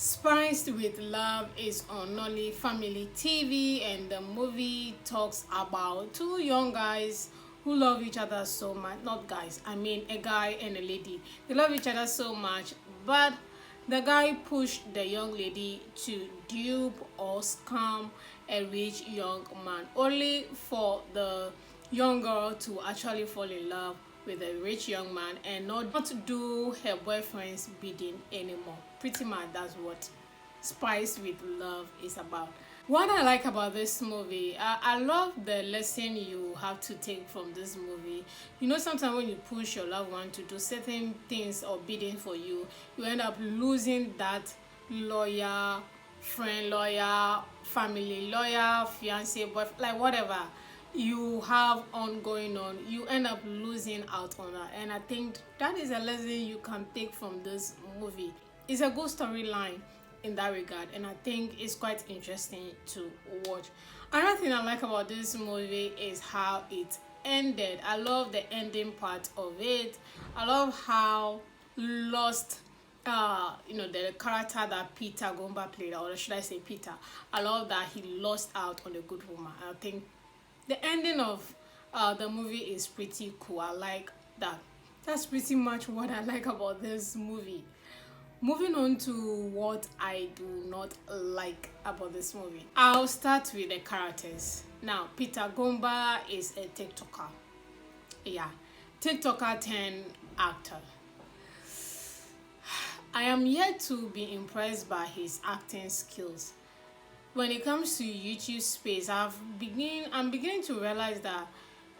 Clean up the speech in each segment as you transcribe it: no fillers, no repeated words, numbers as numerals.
Spiced with Love is on Nolly Family TV, and the movie talks about two young guys who love each other so much. Not guys, I mean a guy and a lady. They love each other so much, but the guy pushed the young lady to dupe or scam a rich young man, only for the young girl to actually fall in love with a rich young man and not do her boyfriend's bidding anymore. Pretty much that's what Spice with Love is about. What I like about this movie, I love the lesson you have to take from this movie. You know, sometimes when you push your loved one to do certain things or bidding for you, you end up losing that lawyer, friend, lawyer, family, lawyer, fiance, boyfriend, like whatever you have ongoing on, you end up losing out on that. And I think that is a lesson you can take from this movie. It's a good storyline in that regard, and I think it's quite interesting to watch. Another thing I like about this movie is how it ended. I love the ending part of it. I love how lost the character that Peter Komba played, or should I say Peter. I love that he lost out on a good woman. I think the ending of the movie is pretty cool. I like that. That's pretty much what I like about this movie. Moving on to what I do not like about this movie. I'll start with the characters. Now, Peter Komba is a TikToker. Yeah, TikToker turned actor. I am yet to be impressed by his acting skills. When it comes to YouTube space, I'm beginning to realize that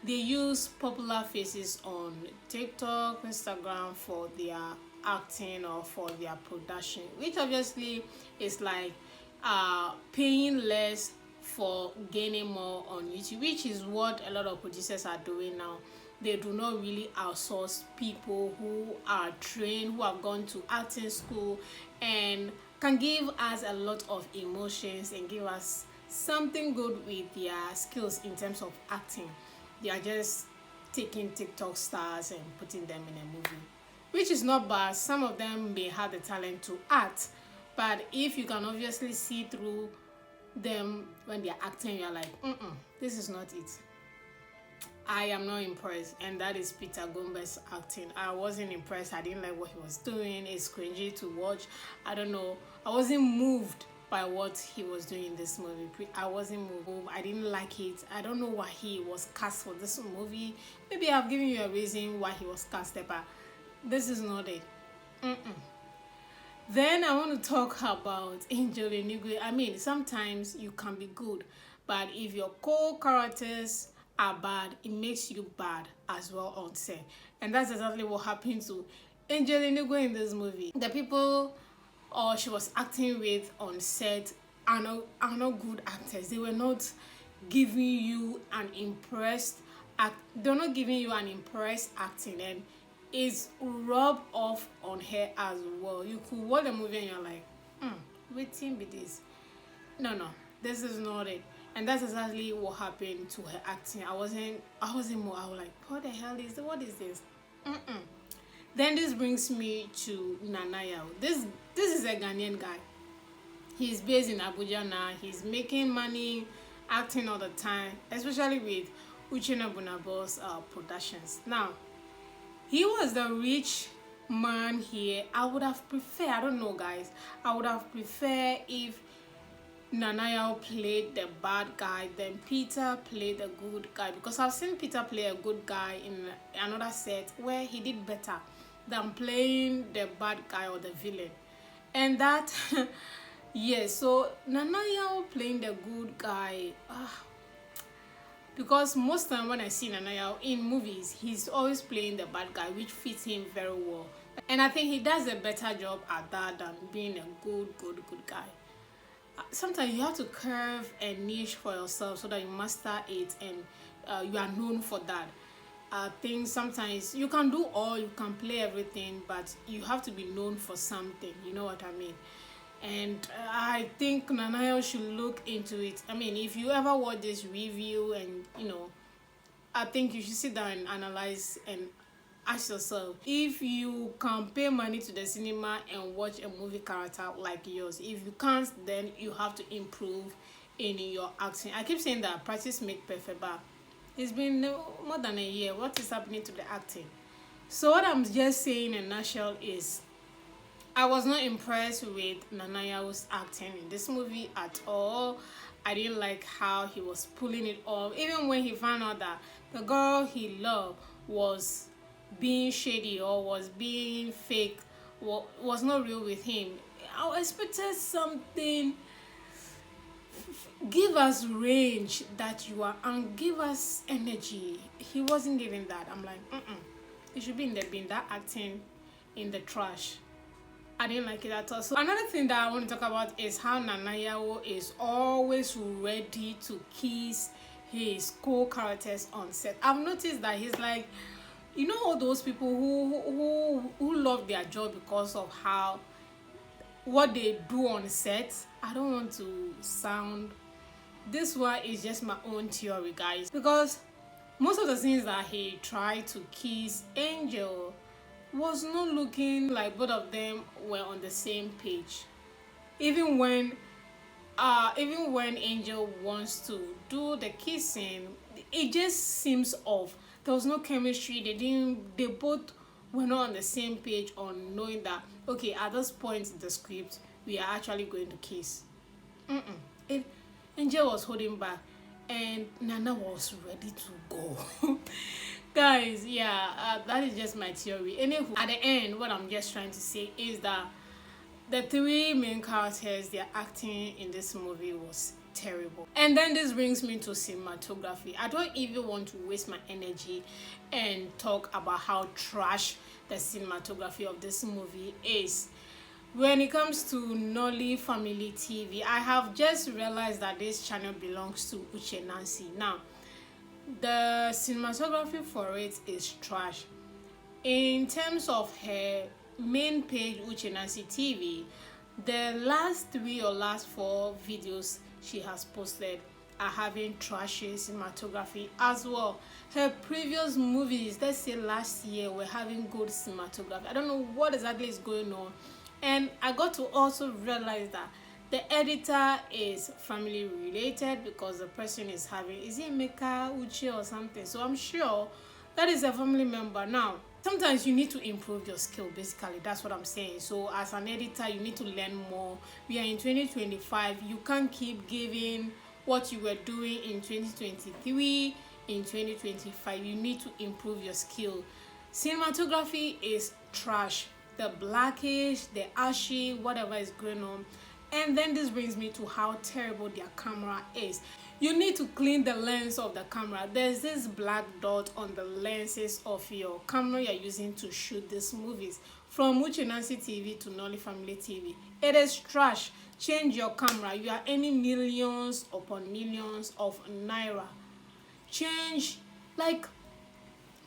they use popular faces on TikTok, Instagram for their acting or for their production, which obviously is like paying less for gaining more on YouTube, which is what a lot of producers are doing now. They do not really outsource people who are trained, who have gone to acting school and can give us a lot of emotions and give us something good with their skills in terms of acting. They are just taking TikTok stars and putting them in a movie, which is not bad. Some of them may have the talent to act, but if you can obviously see through them when they're acting, you're like, this is not it. I am not impressed, and that is Peter Komba's acting. I wasn't impressed. I didn't like what he was doing. It's cringy to watch. I don't know. I wasn't moved by what he was doing in this movie. I wasn't moved. I didn't like it. I don't know why he was cast for this movie. Maybe I've given you a reason why he was casted, but this is not it. Then I want to talk about Angel Unigwe. I mean, sometimes you can be good, but if your core characters are bad, it makes you bad as well on set. And that's exactly what happened to Angel Unigwe in this movie. The people she was acting with on set are not good actors. They were not giving you an impressed they're not giving you an impressed acting, and it's rubbed off on her as well. You could watch the movie and you're like, waiting with this. No, this is not it. And that's exactly what happened to her acting. I wasn't more. I was like, what the hell is this? What is this? Then this brings me to Nanaya. This is a Ghanaian guy. He's based in Abuja now. He's making money, acting all the time, especially with Uchenna Bunabo's productions. Now, he was the rich man here. I would have preferred, I don't know guys, I would have preferred if Nanaya played the bad guy, then Peter played the good guy, because I've seen Peter play a good guy in another set where he did better than playing the bad guy or the villain. And that yes, so Nanaya playing the good guy, because most time when I see Nanaya in movies, he's always playing the bad guy, which fits him very well, and I think he does a better job at that than being a good guy. Sometimes you have to curve a niche for yourself so that you master it and you are known for that. I think sometimes you can do all, you can play everything, but you have to be known for something. You know what I mean? And I think Nanaya should look into it. I mean, if you ever watch this review and I think you should sit down and analyze and ask yourself, if you can pay money to the cinema and watch a movie character like yours, if you can't, then you have to improve in your acting. I keep saying that practice make perfect, but it's been more than a year. What is happening to the acting? So what I'm just saying in a nutshell is, I was not impressed with Nanayahu's acting in this movie at all. I didn't like how he was pulling it off. Even when he found out that the girl he loved was being shady or was being fake, was not real with him, I expected something. Give us range that you are and give us energy. He wasn't giving that. I'm like, it should be in the bin. That acting in the trash. I didn't like it at all. So another thing that I want to talk about is how Nanayahu is always ready to kiss his co-characters on set. I've noticed that he's like, you know, all those people who love their job because of how what they do on set. I don't want to sound, this one is just my own theory, guys, because most of the scenes that he tried to kiss Angel was not looking like both of them were on the same page. Even when Angel wants to do the kissing, it just seems off. There was no chemistry. They both were not on the same page on knowing that, okay, at this point in the script we are actually going to kiss. Angel was holding back and Nana was ready to go. Guys, yeah, that is just my theory. Anyway, at the end, what I'm just trying to say is that the three main characters, their acting in this movie was terrible. And then this brings me to cinematography. I don't even want to waste my energy and talk about how trash the cinematography of this movie is. When it comes to Nolly Family TV, I have just realized that this channel belongs to Uche Nancy. Now, the cinematography for it is trash. In terms of her main page, Uche Nancy TV, the last 3 or last 4 videos she has posted are having trashy cinematography as well. Her previous movies, let's say last year, were having good cinematography. I don't know what exactly is going on. And I got to also realize that the editor is family related because the person is having, is it Meka Uche or something? So I'm sure that is a family member. Now, sometimes you need to improve your skill, basically. That's what I'm saying. So as an editor, you need to learn more. We are in 2025. You can't keep giving what you were doing in 2023 in 2025. You need to improve your skill. Cinematography is trash. The blackish, the ashy, whatever is going on. And then this brings me to how terrible their camera is. You need to clean the lens of the camera. There's this black dot on the lenses of your camera you're using to shoot these movies. From Uche Nancy TV to Nolly Family TV. It is trash. Change your camera. You are earning millions upon millions of naira. Change, like,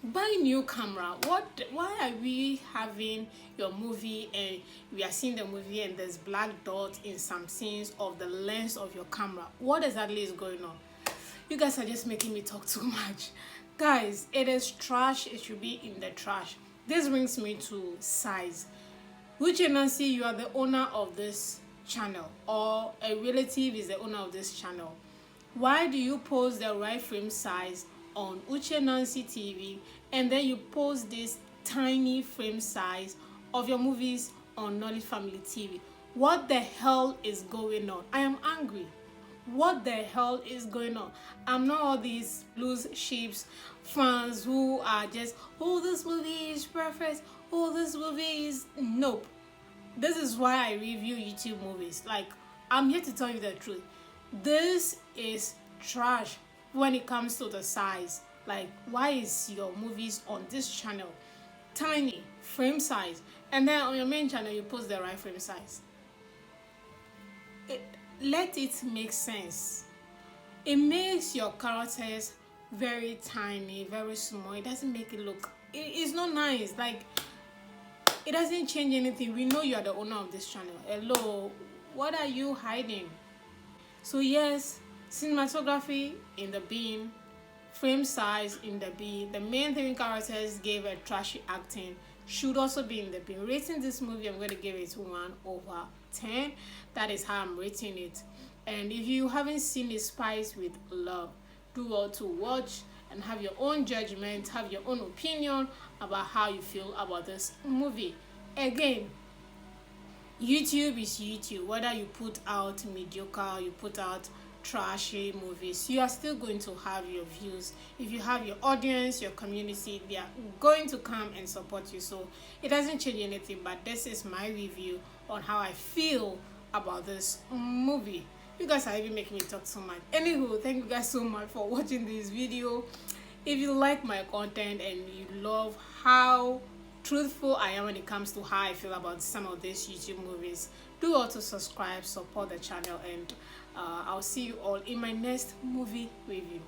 buy new camera. Why are we having your movie and we are seeing the movie and there's black dots in some scenes of the lens of your camera? What exactly is going on? You guys are just making me talk too much. Guys, it is trash. It should be in the trash. This brings me to size. Uche Nancy, you are the owner of this channel, or a relative is the owner of this channel. Why do you post the right frame size on Uche Nancy TV and then you post this tiny frame size of your movies on Nolly Family TV? What the hell is going on? I am angry. What the hell is going on? I'm not all these loose sheeps fans who are just, oh, this movie is perfect, oh, this movie is, nope. This is why I review YouTube movies. Like, I'm here to tell you the truth. This is trash when it comes to the size. Like, why is your movies on this channel tiny frame size, and then on your main channel you post the right frame size? Let it make sense. It makes your characters very tiny, very small. It doesn't make it look, it's not nice. Like, it doesn't change anything. We know you are the owner of this channel. Hello, what are you hiding? So yes, cinematography in the bin, frame size in the B. The main three characters gave a trashy acting, should also be in the B. Rating this movie, I'm going to give it 1/10. That is how I'm rating it. And if you haven't seen it, Spice with Love, do well to watch and have your own judgment, have your own opinion about how you feel about this movie. Again, YouTube is YouTube. Whether you put out mediocre, you put out trashy movies, you are still going to have your views. If you have your audience, your community, they are going to come and support you. So it doesn't change anything, but this is my review on how I feel about this movie. You guys are even making me talk so much. Anywho, thank you guys so much for watching this video. If you like my content and you love how truthful I am when it comes to how I feel about some of these YouTube movies, do also subscribe, support the channel, and I'll see you all in my next movie review.